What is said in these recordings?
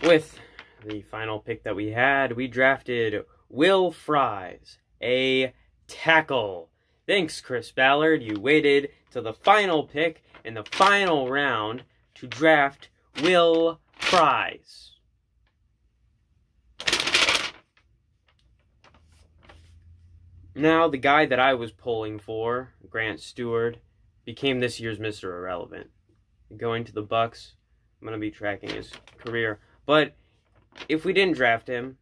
With the final pick that we had, we drafted Will Fries, a tackle. Thanks, Chris Ballard. You waited till the final pick in the final round to draft Will Fries. Now, the guy that I was pulling for, Grant Stewart, became this year's Mr. Irrelevant. Going to the Bucks, I'm going to be tracking his career. But if we didn't draft him,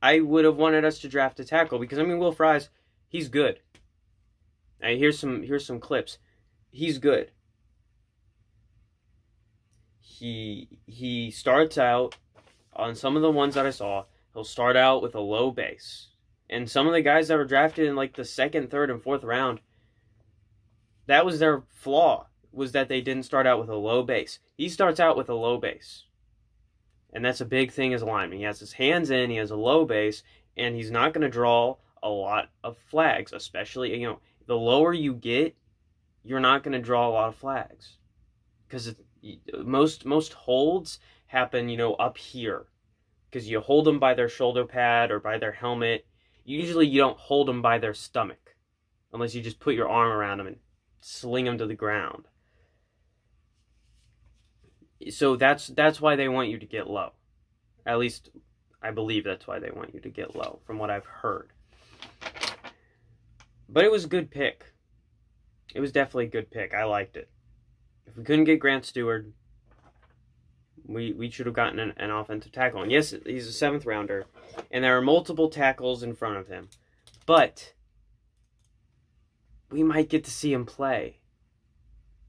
I would have wanted us to draft a tackle because, I mean, Will Fries, he's good. Now, here's some clips. He's good. He starts out, on some of the ones that I saw, he'll start out with a low base. And some of the guys that were drafted in like the second, third, and fourth round, that was their flaw, was that they didn't start out with a low base. He starts out with a low base. And that's a big thing as a lineman. He has his hands in, he has a low base, and he's not going to draw a lot of flags, especially, you know, the lower you get, you're not going to draw a lot of flags. Because most holds happen, you know, up here. Because you hold them by their shoulder pad or by their helmet. Usually you don't hold them by their stomach. Unless you just put your arm around them and sling them to the ground. So that's why they want you to get low. At least, I believe that's why they want you to get low, from what I've heard. But it was a good pick. It was definitely a good pick. I liked it. If we couldn't get Grant Stewart, we should have gotten an offensive tackle. And yes, he's a 7th rounder, and there are multiple tackles in front of him. But we might get to see him play,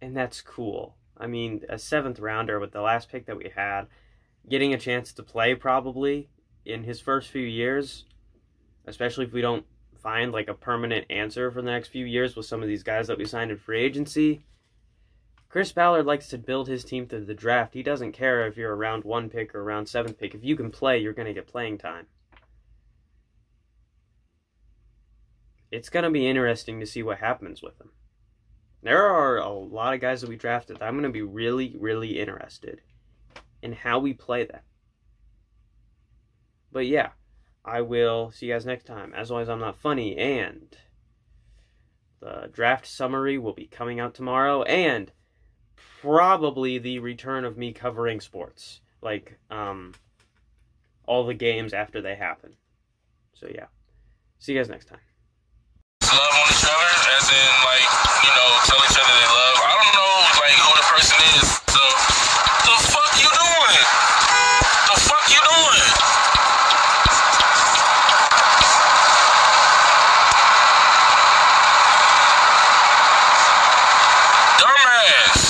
and that's cool. I mean, a 7th rounder with the last pick that we had, getting a chance to play probably in his first few years, especially if we don't find like a permanent answer for the next few years with some of these guys that we signed in free agency. Chris Ballard likes to build his team through the draft. He doesn't care if you're a round 1 pick or a round 7th pick. If you can play, you're going to get playing time. It's going to be interesting to see what happens with him. There are a lot of guys that we drafted that I'm going to be really, really interested in how we play them. But yeah, I will see you guys next time. As always, I'm not funny, and the draft summary will be coming out tomorrow, and probably the return of me covering sports, like all the games after they happen. So yeah, see you guys next time. Love on each other, as in, like, you know, tell each other they love. I don't know, like, who the person is, so the fuck you doing? The fuck you doing? Dumbass.